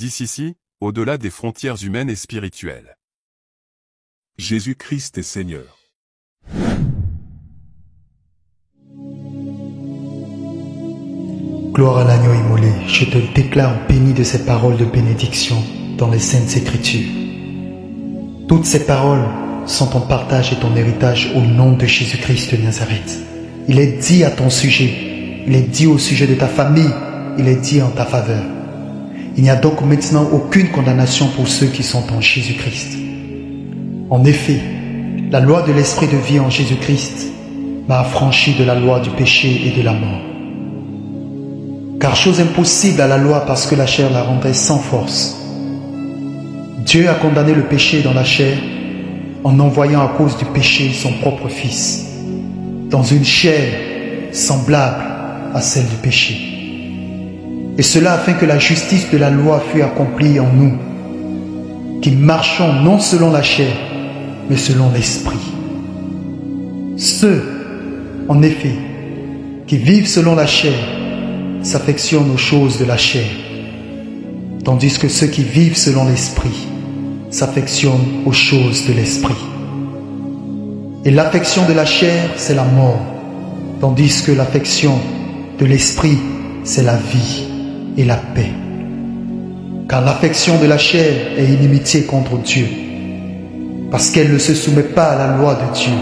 d'ici, au-delà des frontières humaines et spirituelles. Jésus-Christ est Seigneur. Gloire à l'agneau immolé, je te déclare béni de ces paroles de bénédiction dans les Saintes Écritures. Toutes ces paroles sont ton partage et ton héritage au nom de Jésus-Christ de Nazareth. Il est dit à ton sujet, il est dit au sujet de ta famille, il est dit en ta faveur. Il n'y a donc maintenant aucune condamnation pour ceux qui sont en Jésus-Christ. En effet, la loi de l'Esprit de vie en Jésus-Christ m'a affranchi de la loi du péché et de la mort. Car chose impossible à la loi parce que la chair la rendrait sans force. Dieu a condamné le péché dans la chair en envoyant à cause du péché son propre Fils, dans une chair semblable à celle du péché. Et cela afin que la justice de la loi fût accomplie en nous, qui marchons non selon la chair, mais selon l'Esprit. Ceux, en effet, qui vivent selon la chair, s'affectionnent aux choses de la chair, tandis que ceux qui vivent selon l'Esprit s'affectionnent aux choses de l'Esprit. Et l'affection de la chair, c'est la mort, tandis que l'affection de l'Esprit, c'est la vie et la paix. Car l'affection de la chair est inimitié contre Dieu, parce qu'elle ne se soumet pas à la loi de Dieu,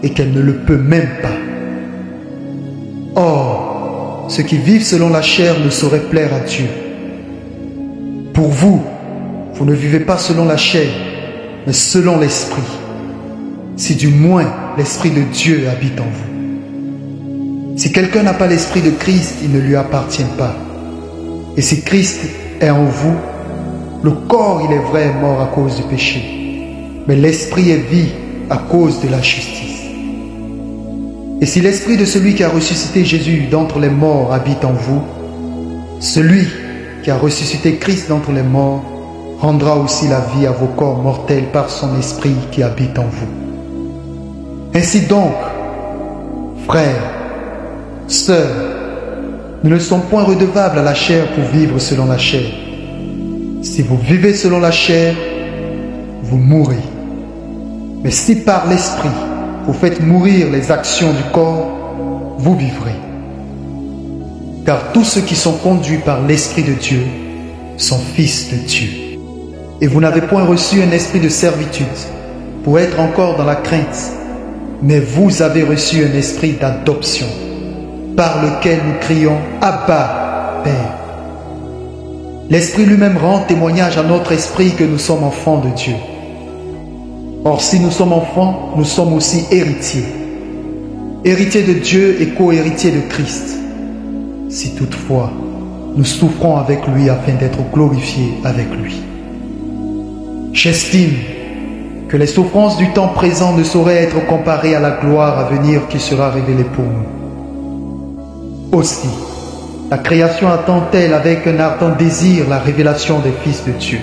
et qu'elle ne le peut même pas. Or, ceux qui vivent selon la chair ne sauraient plaire à Dieu. Pour vous, vous ne vivez pas selon la chair, mais selon l'Esprit, si du moins l'Esprit de Dieu habite en vous. Si quelqu'un n'a pas l'Esprit de Christ, il ne lui appartient pas. Et si Christ est en vous, le corps, il est vrai, est mort à cause du péché, mais l'Esprit est vie à cause de la justice. Et si l'Esprit de celui qui a ressuscité Jésus d'entre les morts habite en vous, celui qui a ressuscité Christ d'entre les morts rendra aussi la vie à vos corps mortels par son Esprit qui habite en vous. Ainsi donc, frères, sœurs, nous ne sommes point redevables à la chair pour vivre selon la chair. Si vous vivez selon la chair, vous mourrez. Mais si par l'Esprit, vous faites mourir les actions du corps, vous vivrez. Car tous ceux qui sont conduits par l'Esprit de Dieu sont fils de Dieu. Et vous n'avez point reçu un esprit de servitude pour être encore dans la crainte, mais vous avez reçu un esprit d'adoption, par lequel nous crions « Abba, Père ». L'Esprit lui-même rend témoignage à notre esprit que nous sommes enfants de Dieu. Or, si nous sommes enfants, nous sommes aussi héritiers. Héritiers de Dieu et co-héritiers de Christ. Si toutefois, nous souffrons avec lui afin d'être glorifiés avec lui. J'estime que les souffrances du temps présent ne sauraient être comparées à la gloire à venir qui sera révélée pour nous. Aussi, la création attend-elle avec un ardent désir la révélation des fils de Dieu.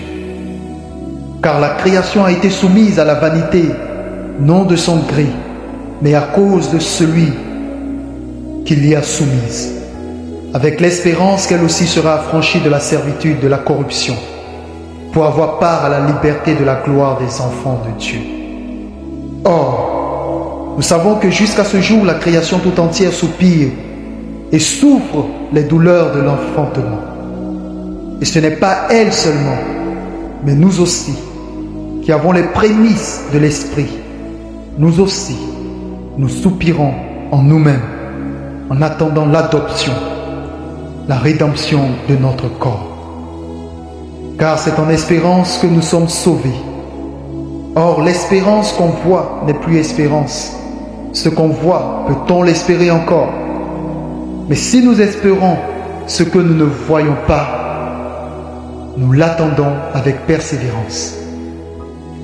Car la création a été soumise à la vanité, non de son gré, mais à cause de celui qui l'y a soumise, avec l'espérance qu'elle aussi sera affranchie de la servitude de la corruption, pour avoir part à la liberté de la gloire des enfants de Dieu. Or, nous savons que jusqu'à ce jour, la création tout entière soupire et souffre les douleurs de l'enfantement. Et ce n'est pas elle seulement, mais nous aussi, qui avons les prémices de l'Esprit, nous aussi, nous soupirons en nous-mêmes, en attendant l'adoption, la rédemption de notre corps. Car c'est en espérance que nous sommes sauvés. Or, l'espérance qu'on voit n'est plus espérance. Ce qu'on voit, peut-on l'espérer encore? Mais si nous espérons ce que nous ne voyons pas, nous l'attendons avec persévérance.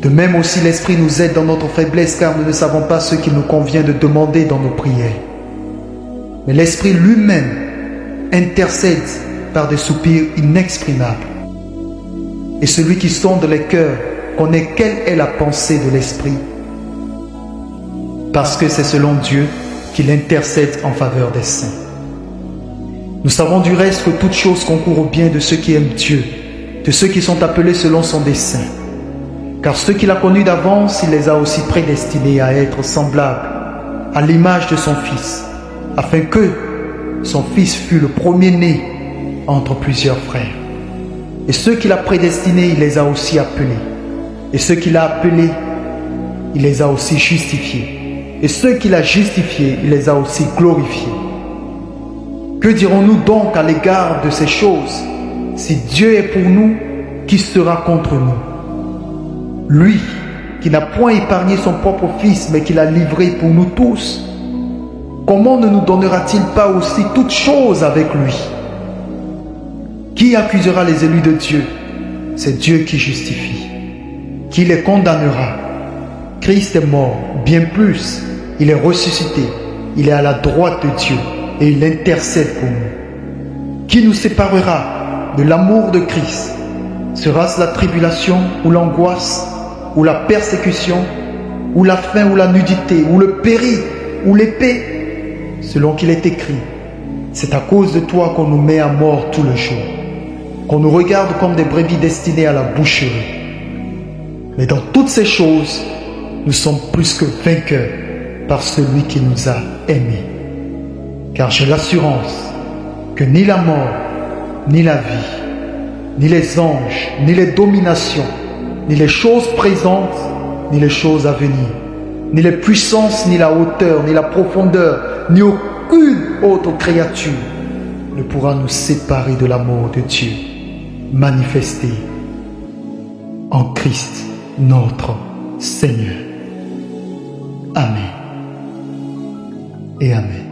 De même aussi l'Esprit nous aide dans notre faiblesse, car nous ne savons pas ce qu'il nous convient de demander dans nos prières. Mais l'Esprit lui-même intercède par des soupirs inexprimables. Et celui qui sonde les cœurs connaît quelle est la pensée de l'Esprit, parce que c'est selon Dieu qu'il intercède en faveur des saints. Nous savons du reste que toute chose concourt au bien de ceux qui aiment Dieu, de ceux qui sont appelés selon son dessein. Car ceux qu'il a connus d'avance, il les a aussi prédestinés à être semblables à l'image de son Fils, afin que son Fils fût le premier-né entre plusieurs frères. Et ceux qu'il a prédestinés, il les a aussi appelés. Et ceux qu'il a appelés, il les a aussi justifiés. Et ceux qu'il a justifiés, il les a aussi glorifiés. Que dirons-nous donc à l'égard de ces choses? Si Dieu est pour nous, qui sera contre nous? Lui, qui n'a point épargné son propre Fils, mais qui l'a livré pour nous tous, comment ne nous donnera-t-il pas aussi toutes choses avec lui? Qui accusera les élus de Dieu? C'est Dieu qui justifie. Qui les condamnera? Christ est mort, bien plus, il est ressuscité, il est à la droite de Dieu et il intercède pour nous. Qui nous séparera de l'amour de Christ? Sera-ce la tribulation ou l'angoisse ou la persécution ou la faim ou la nudité ou le péril ou l'épée? Selon qu'il est écrit, c'est à cause de toi qu'on nous met à mort tout le jour, qu'on nous regarde comme des brebis destinées à la boucherie. Mais dans toutes ces choses, nous sommes plus que vainqueurs par celui qui nous a aimés. Car j'ai l'assurance que ni la mort, ni la vie, ni les anges, ni les dominations, ni les choses présentes, ni les choses à venir, ni les puissances, ni la hauteur, ni la profondeur, ni aucune autre créature ne pourra nous séparer de l'amour de Dieu manifesté en Christ notre Seigneur. Amen et Amen.